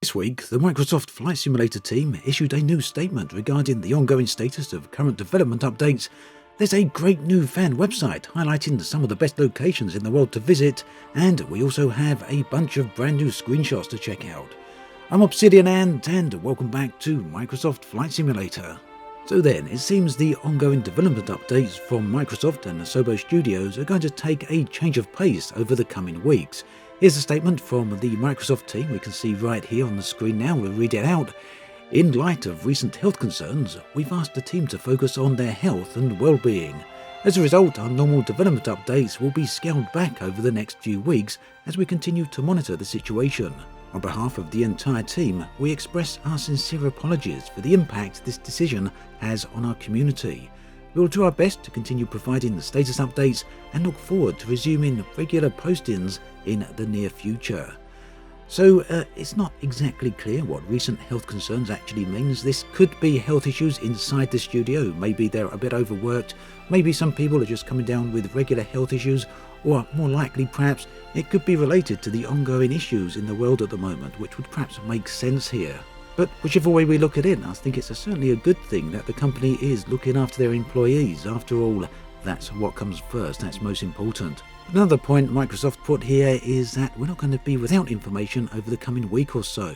This week, the Microsoft Flight Simulator team issued a new statement regarding the ongoing status of current development updates. There's a great new fan website highlighting some of the best locations in the world to visit, and we also have a bunch of brand new screenshots to check out. I'm Obsidian and welcome back to Microsoft Flight Simulator. So then, it seems the ongoing development updates from Microsoft and Asobo Studios are going to take a change of pace over the coming weeks. Here's a statement from the Microsoft team we can see right here on the screen now. We'll read it out. In light of recent health concerns, we've asked the team to focus on their health and well-being. As a result, our normal development updates will be scaled back over the next few weeks as we continue to monitor the situation. On behalf of the entire team, we express our sincere apologies for the impact this decision has on our community. We will do our best to continue providing the status updates and look forward to resuming regular postings in the near future. So it's not exactly clear what recent health concerns actually means. This could be health issues inside the studio. Maybe they're a bit overworked. Maybe some people are just coming down with regular health issues, or more likely perhaps it could be related to the ongoing issues in the world at the moment, which would perhaps make sense here. But whichever way we look at it, I think it's certainly a good thing that the company is looking after their employees. After all, that's what comes first, that's most important. Another point Microsoft put here is that we're not going to be without information over the coming week or so.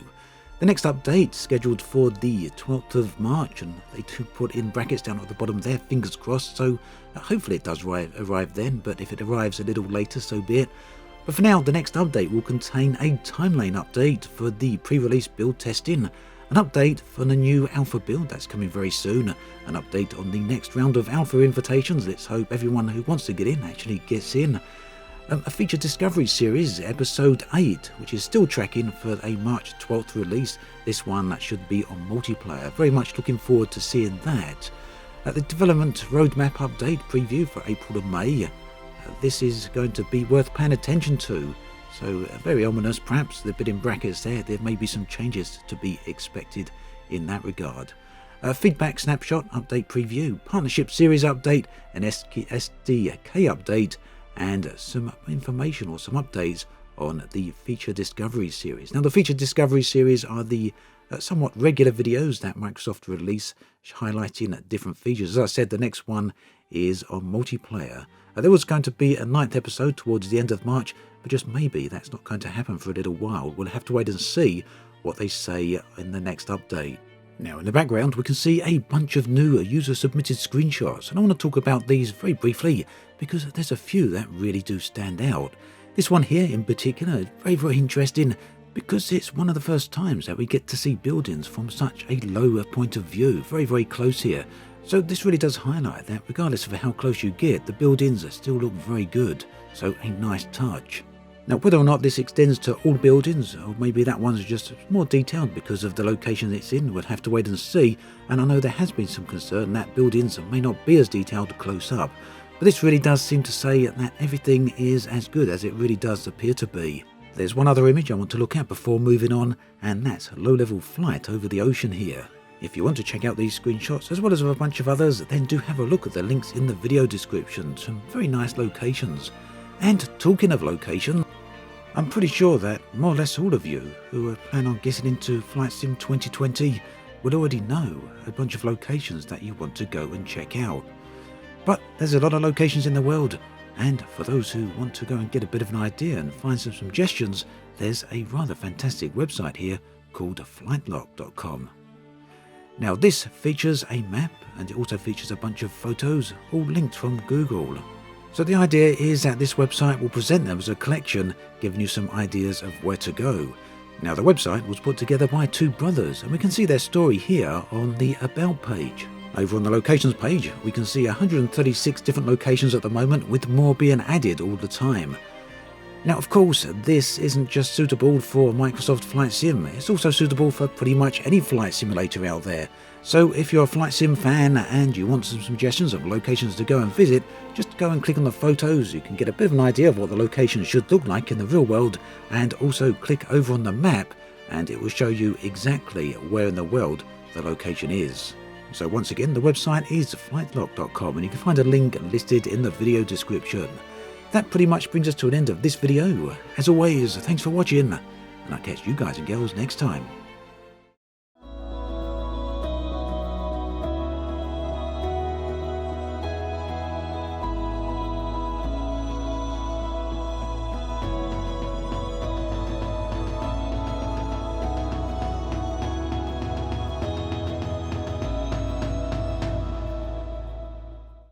The next update scheduled for the 12th of March, and they do put in brackets down at the bottom there, fingers crossed, so hopefully it does arrive then, but if it arrives a little later, so be it. But for now, the next update will contain a timeline update for the pre-release build testing, an update for the new alpha build that's coming very soon, an update on the next round of alpha invitations. Let's hope everyone who wants to get in actually gets in. A feature discovery series, episode 8, which is still tracking for a March 12th release. This one that should be on multiplayer. Very much looking forward to seeing that. The development roadmap update preview for April and May. This is going to be worth paying attention to. So very ominous perhaps, the bit in brackets there. There may be some changes to be expected in that regard. Feedback snapshot update preview, partnership series update, an SDK update, and some information or some updates on the feature discovery series. Now the feature discovery series are the somewhat regular videos that Microsoft release highlighting different features. As I said, the next one is on multiplayer. There was going to be a 9th episode towards the end of March, but just maybe that's not going to happen for a little while. We'll have to wait and see what they say in the next update. Now in the background we can see a bunch of new user-submitted screenshots, and I want to talk about these very briefly because there's a few that really do stand out. This one here in particular is very interesting because it's one of the first times that we get to see buildings from such a low point of view, very close here. So this really does highlight that regardless of how close you get, the buildings still look very good, so a nice touch. Now whether or not this extends to all buildings, or maybe that one's just more detailed because of the location it's in, we'll have to wait and see, and I know there has been some concern that buildings may not be as detailed close up, but this really does seem to say that everything is as good as it really does appear to be. There's one other image I want to look at before moving on, and that's a low-level flight over the ocean here. If you want to check out these screenshots as well as a bunch of others, then do have a look at the links in the video description. Some very nice locations. And talking of location, I'm pretty sure that more or less all of you who are planning on getting into Flight Sim 2020 would already know a bunch of locations that you want to go and check out. But there's a lot of locations in the world, and for those who want to go and get a bit of an idea and find some suggestions, there's a rather fantastic website here called Flightloc.com. Now this features a map, and it also features a bunch of photos, all linked from Google. So the idea is that this website will present them as a collection, giving you some ideas of where to go. Now the website was put together by two brothers, and we can see their story here on the About page. Over on the locations page, we can see 136 different locations at the moment, with more being added all the time. Now of course, this isn't just suitable for Microsoft Flight Sim, it's also suitable for pretty much any flight simulator out there. So if you're a Flight Sim fan and you want some suggestions of locations to go and visit, just go and click on the photos. You can get a bit of an idea of what the location should look like in the real world, and also click over on the map and it will show you exactly where in the world the location is. So once again, the website is flightloc.com, and you can find a link listed in the video description. That pretty much brings us to an end of this video. As always, thanks for watching, and I'll catch you guys and girls next time.